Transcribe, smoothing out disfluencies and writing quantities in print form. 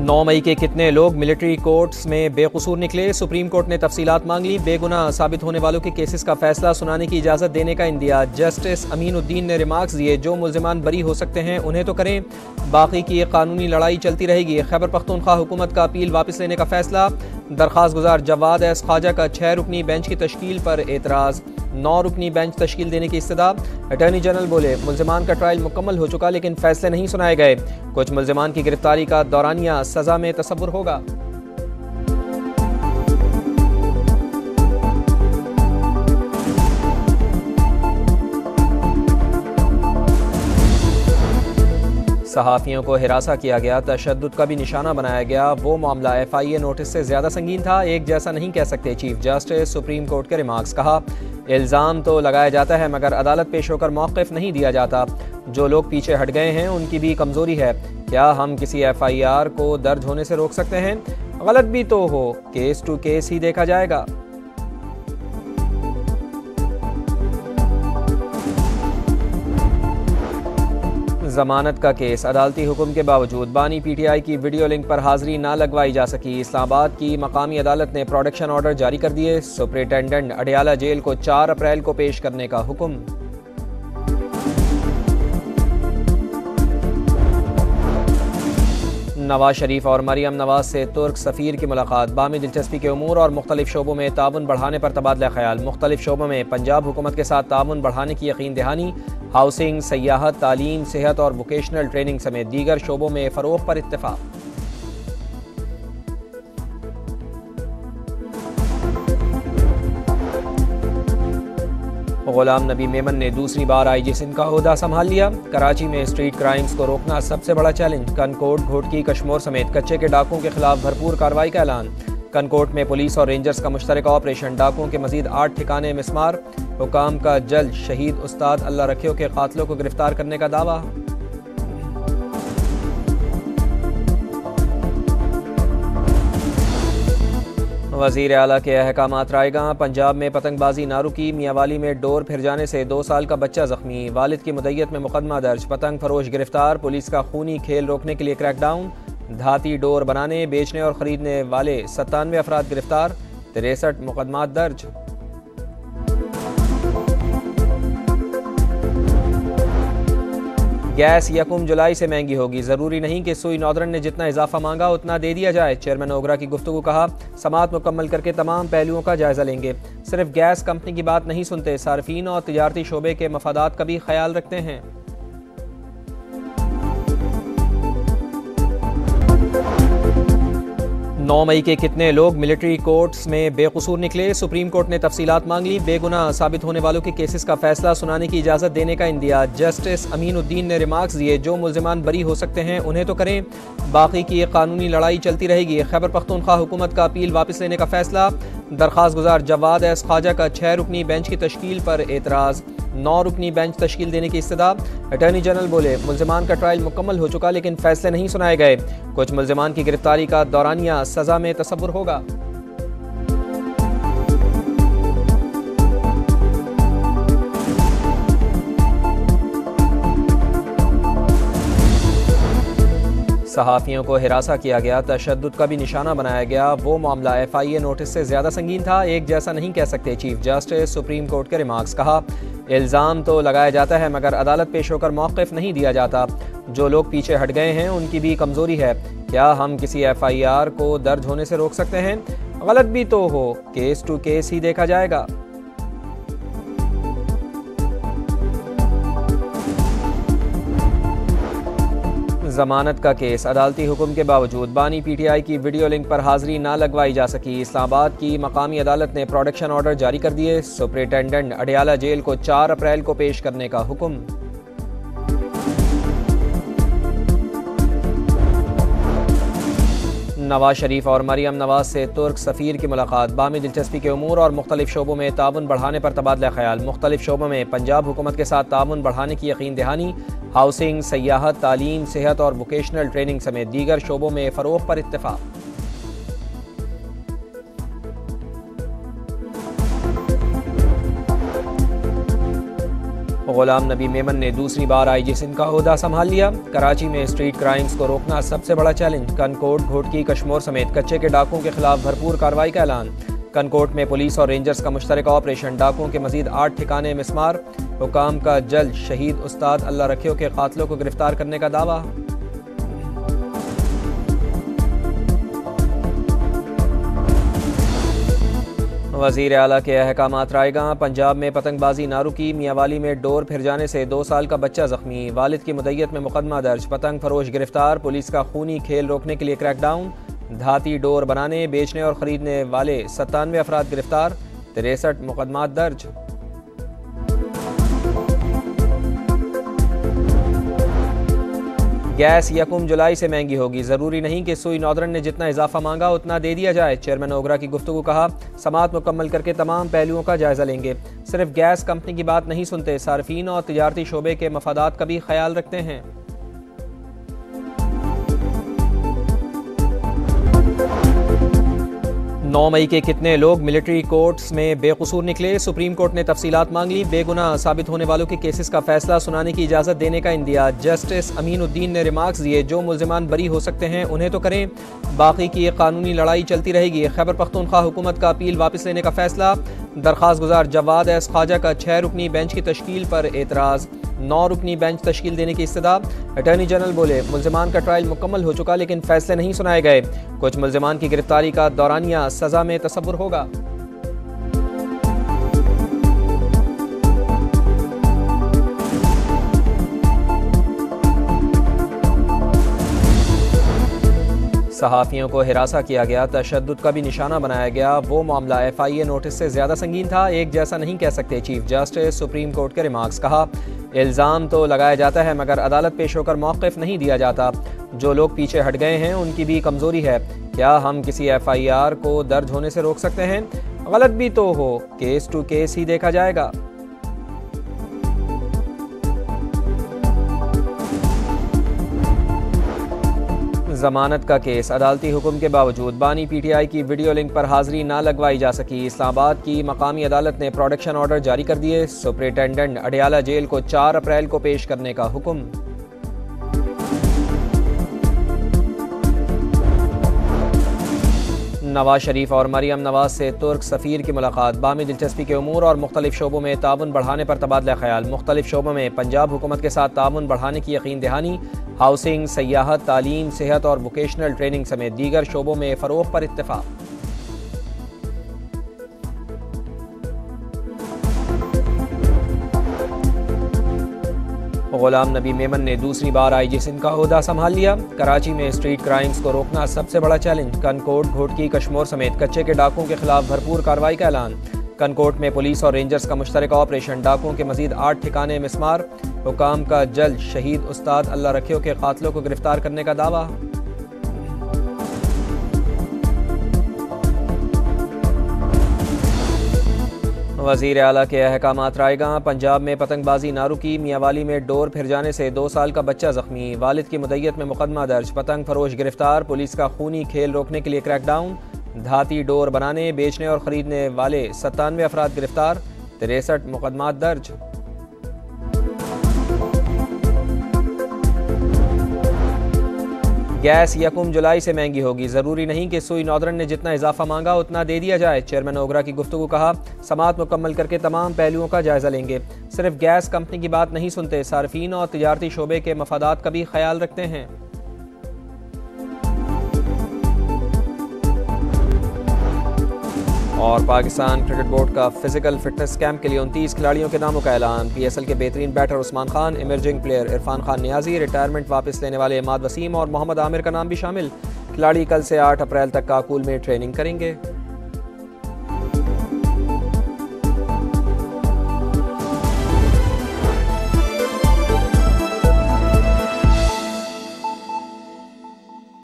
9 मई के कितने लोग मिलिट्री कोर्ट्स में बेकसूर निकले, सुप्रीम कोर्ट ने तफसीलात मांग ली। बेगुनाह साबित होने वालों के केसेस का फैसला सुनाने की इजाज़त देने का इंदिया। जस्टिस अमीनुद्दीन ने रिमार्क्स दिए, जो मुल्जिमान बरी हो सकते हैं उन्हें तो करें, बाकी की कानूनी लड़ाई चलती रहेगी। खैबर पख्तूनख्वा हुकूमत का अपील वापस लेने का फैसला। दरख्वास्त गुजार जवाद एस ख्वाजा का 6 रुकनी बेंच की तश्कील पर एतराज़। 9 रुकनी बेंच तश्कील देने की इस्तदा। अटॉर्नी जनरल बोले, मुल्जिमान का ट्रायल मुकम्मल हो चुका लेकिन फैसले नहीं सुनाए गए। कुछ मुल्जिमान की गिरफ्तारी का दौरानिया सजा में तसव्वुर होगा। सहाफ़ियों को हिरासा किया गया, तशद्दुद का भी निशाना बनाया गया। वो मामला FIA नोटिस से ज़्यादा संगीन था, एक जैसा नहीं कह सकते चीफ जस्टिस। सुप्रीम कोर्ट के रिमार्क्स। कहा, इल्ज़ाम तो लगाया जाता है मगर अदालत पेश होकर मौक़िफ़ नहीं दिया जाता। जो लोग पीछे हट गए हैं उनकी भी कमज़ोरी है। क्या हम किसी FIR को दर्ज होने से रोक सकते हैं? गलत भी तो हो, केस टू केस ही देखा जाएगा। जमानत का केस, अदालती हुक्म के बावजूद बानी PTI की वीडियो लिंक पर हाजिरी ना लगवाई जा सकी। इस्लामाबाद की मकामी अदालत ने प्रोडक्शन ऑर्डर जारी कर दिए। सुपरिटेंडेंट अडियाला जेल को 4 अप्रैल को पेश करने का हुक्म। नवाज शरीफ और मरियम नवाज से तुर्क सफ़ीर की मुलाकात। बामी दिलचस्पी के उमूर और मुख्तलिफ शोबों में ताउन बढ़ाने पर तबादला ख्याल। मुख्तलिफ शोबों में पंजाब हुकूमत के साथ ताउन बढ़ाने की यकीन दहानी। हाउसिंग, सयाहत, तालीम, सेहत और वोकेशनल ट्रेनिंग समेत दीगर शोबों में फ़रोग़ पर इत्तेफाक। गुलाम नबी मेमन ने दूसरी बार IG सिंध का ओहदा संभाल लिया। कराची में स्ट्रीट क्राइम्स को रोकना सबसे बड़ा चैलेंज। कनकोट, घोटकी, कश्मोर समेत कच्चे के डाकुओं के खिलाफ भरपूर कार्रवाई का ऐलान। कनकोट में पुलिस और रेंजर्स का मुश्तरका ऑपरेशन। डाकुओं के मजीद 8 ठिकाने मिस्मार। हुकाम का जल्द शहीद उस्ताद अल्लाह रखियो के कातिलों को गिरफ्तार करने का दावा। वज़ीर आला के अहकामात रायगां। पंजाब में पतंगबाजी ना रुकी। मियांवाली में डोर फिर जाने से 2 साल का बच्चा जख्मी। वालिद की मुद्दयत में मुकदमा दर्ज। पतंग फरोश गिरफ्तार। पुलिस का खूनी खेल रोकने के लिए क्रैकडाउन। धाती डोर बनाने, बेचने और खरीदने वाले 97 अफराद गिरफ्तार। 63 मुकदमात दर्ज। गैस 1 जुलाई से महंगी होगी। ज़रूरी नहीं कि सुई नॉर्दर्न ने जितना इजाफा मांगा उतना दे दिया जाए। चेयरमैन ओगरा की गुफ्तगू। कहा, समाअत मुकम्मल करके तमाम पहलुओं का जायजा लेंगे। सिर्फ गैस कंपनी की बात नहीं सुनते, सार्फिन और तिजारती शोबे के मफादात का भी ख्याल रखते हैं। 9 मई के कितने लोग मिलिट्री कोर्ट्स में बेकसूर निकले, सुप्रीम कोर्ट ने तफसीलात मांग ली। बेगुनाह साबित होने वालों के केसेस का फैसला सुनाने की इजाज़त देने का इंदिया। जस्टिस अमीनुद्दीन ने रिमार्क्स दिए, जो मुल्जिमान बरी हो सकते हैं उन्हें तो करें, बाकी की कानूनी लड़ाई चलती रहेगी। खैबर पख्तूनख्वा हुकूमत का अपील वापस लेने का फैसला। दरख्वास्त गुजार जवाद एस ख्वाजा का 6 रुकनी बेंच की तश्कील पर एतराज़। 9 रुकनी बेंच तश्कील देने की इस्तदा। अटॉर्नी जनरल बोले, मुल्जिमान का ट्रायल मुकम्मल हो चुका लेकिन फैसले नहीं सुनाए गए। कुछ मुल्जिमान की गिरफ्तारी का दौरानिया सजा में तसव्वुर होगा। सहाफ़ियों को हिरासा किया गया, तशद्दुद का भी निशाना बनाया गया। वो मामला FIA नोटिस से ज़्यादा संगीन था, एक जैसा नहीं कह सकते चीफ जस्टिस। सुप्रीम कोर्ट के रिमार्क्स। कहा, इल्ज़ाम तो लगाया जाता है मगर अदालत पेश होकर मौक़िफ़ नहीं दिया जाता। जो लोग पीछे हट गए हैं उनकी भी कमज़ोरी है। क्या हम किसी FIR को दर्ज होने से रोक सकते हैं? गलत भी तो हो, केस टू केस ही देखा जाएगा। जमानत का केस, अदालती हुक्म के बावजूद बानी PTI की वीडियो लिंक पर हाजिरी ना लगवाई जा सकी। इस्लामाबाद की मकामी अदालत ने प्रोडक्शन ऑर्डर जारी कर दिए। सुपरिटेंडेंट अडियाला जेल को 4 अप्रैल को पेश करने का हुक्म। नवाज शरीफ और मरियम नवाज से तुर्क सफ़ीर की मुलाकात। बामी दिलचस्पी के उमूर और मुख्तलिफ शोबों में ताउन बढ़ाने पर तबादला ख्याल। मुख्तलिफ शोबों में पंजाब हुकूमत के साथ ताउन बढ़ाने की यकीन दहानी। हाउसिंग, सयाहत, तालीम, सेहत और वोकेशनल ट्रेनिंग समेत दीगर शोबों में फ़रोग़ पर इत्तेफाक। गुलाम नबी मेमन ने दूसरी बार आईजी सिंध का ओहदा संभाल लिया। कराची में स्ट्रीट क्राइम्स को रोकना सबसे बड़ा चैलेंज। कनकोट, घोटकी, कश्मोर समेत कच्चे के डाकुओं के खिलाफ भरपूर कार्रवाई का ऐलान। कनकोट में पुलिस और रेंजर्स का मुश्तरका ऑपरेशन। डाकुओं के मजीद 8 ठिकाने मिस्मार। हुकाम का जल्द शहीद उस्ताद अल्लाह रखियो के कातलों को गिरफ्तार करने का दावा। वज़ीर आला के अहकामात रायगां। पंजाब में पतंगबाजी ना रुकी। मियांवाली में डोर फिर जाने से 2 साल का बच्चा जख्मी। वालिद की मुद्दत में मुकदमा दर्ज। पतंग फरोश गिरफ्तार। पुलिस का खूनी खेल रोकने के लिए क्रैकडाउन। धाती डोर बनाने, बेचने और खरीदने वाले 97 अफराद गिरफ्तार। 63 मुकदमात दर्ज। गैस 1 जुलाई से महंगी होगी। ज़रूरी नहीं कि सुई नौदरन ने जितना इजाफा मांगा उतना दे दिया जाए। चेयरमैन ओगरा की गुफ्तगू। कहा, समाअत मुकम्मल करके तमाम पहलुओं का जायजा लेंगे। सिर्फ गैस कंपनी की बात नहीं सुनते, सार्फिन और तिजारती शोबे के मफादात का भी ख्याल रखते हैं। 9 मई के कितने लोग मिलिट्री कोर्ट्स में बेकसूर निकले। सुप्रीम कोर्ट ने तफसीलात मांग ली। बेगुनाह साबित होने वालों के केसेस का फैसला सुनाने की इजाज़त देने का इंदिया। जस्टिस अमीन उद्दीन ने रिमार्क्स दिए, जो मुल्जिमान बरी हो सकते हैं उन्हें तो करें, बाकी की कानूनी लड़ाई चलती रहेगी। खैबर पख्तूनख्वा हुकूमत का अपील वापस लेने का फैसला। दरख्वास्त गुजार जवाद एस ख्वाजा का 6 रुकनी बेंच की तश्कील पर एतराज़। 9 रुकनी बेंच तश्कील देने की इस्तदा। अटॉर्नी जनरल बोले, मुल्जिमान का ट्रायल मुकम्मल हो चुका लेकिन फैसले नहीं सुनाए गए। कुछ मुल्जिमान की गिरफ्तारी का दौरानिया सजा में तसव्वुर होगा। सहाफ़ियों को हिरासा किया गया, तशद्दुद का भी निशाना बनाया गया। वो मामला FIA नोटिस से ज़्यादा संगीन था। एक जैसा नहीं कह सकते चीफ जस्टिस। सुप्रीम कोर्ट के रिमार्क्स। कहा, इल्ज़ाम तो लगाया जाता है मगर अदालत पेश होकर मौक़िफ़ नहीं दिया जाता। जो लोग पीछे हट गए हैं उनकी भी कमज़ोरी है। क्या हम किसी FIR को दर्ज होने से रोक सकते हैं? गलत भी तो हो, केस टू केस ही देखा जाएगा। जमानत का केस। अदालती हुक्म के बावजूद बानी PTI की वीडियो लिंक पर हाजिरी ना लगवाई जा सकी। इस्लामाबाद की मकामी अदालत ने प्रोटेक्शन ऑर्डर जारी कर दिए। सुपरिटेंडेंट अडियाला जेल को 4 अप्रैल को पेश करने का हुक्म। नवाज शरीफ और मरियम नवाज से तुर्क सफ़ीर की मुलाकात। बामी दिलचस्पी के उमूर और मुख्तलिफ शोबों में ताउन बढ़ाने पर तबादला ख्याल। मुख्तलिफ शोबों में पंजाब हुकूमत के साथ ताउन बढ़ाने की यकीन दहानी। हाउसिंग, सयाहत, तालीम, सेहत और वोकेशनल ट्रेनिंग समेत दीगर शोबों में फ़रोग़ पर इत्तेफाक। गुलाम नबी मेमन ने दूसरी बार आईजी सिंध का ओहदा संभाल लिया। कराची में स्ट्रीट क्राइम्स को रोकना सबसे बड़ा चैलेंज। कनकोट, घोटकी, कश्मोर समेत कच्चे के डाकुओं के खिलाफ भरपूर कार्रवाई का ऐलान। कनकोट में पुलिस और रेंजर्स का मुश्तरका ऑपरेशन। डाकुओं के मजीद 8 ठिकाने मिस्मार। हुकाम का जल्द शहीद उस्ताद अल्लाह रखियो के कातलों को गिरफ्तार करने का दावा। वज़ीर आला के अहकामात रायगां। पंजाब में पतंगबाजी ना रुकी। मियांवाली में डोर फिर जाने से 2 साल का बच्चा जख्मी। वालिद की मुद्दत में मुकदमा दर्ज। पतंग फरोश गिरफ्तार। पुलिस का खूनी खेल रोकने के लिए क्रैकडाउन। धाती डोर बनाने, बेचने और खरीदने वाले 97 अफराद गिरफ्तार। 63 मुकदमात दर्ज। गैस 1 जुलाई से महंगी होगी। ज़रूरी नहीं कि सुई नौदरन ने जितना इजाफा मांगा उतना दे दिया जाए। चेयरमैन ओगरा की गुफ्तगू। कहा, समाअत मुकम्मल करके तमाम पहलुओं का जायजा लेंगे। सिर्फ गैस कंपनी की बात नहीं सुनते, सार्फिन और तिजारती शोबे के मफादात का भी ख्याल रखते हैं। और पाकिस्तान क्रिकेट बोर्ड का फिजिकल फिटनेस कैंप के लिए 29 खिलाड़ियों के नामों का ऐलान। PSL के बेहतरीन batter Usman Khan, emerging player Irfan Khan Niazi, retirement वापस लेने वाले इमाद वसीम और मोहम्मद आमिर का नाम भी शामिल। खिलाड़ी कल से 8 अप्रैल तक काकुल में ट्रेनिंग करेंगे।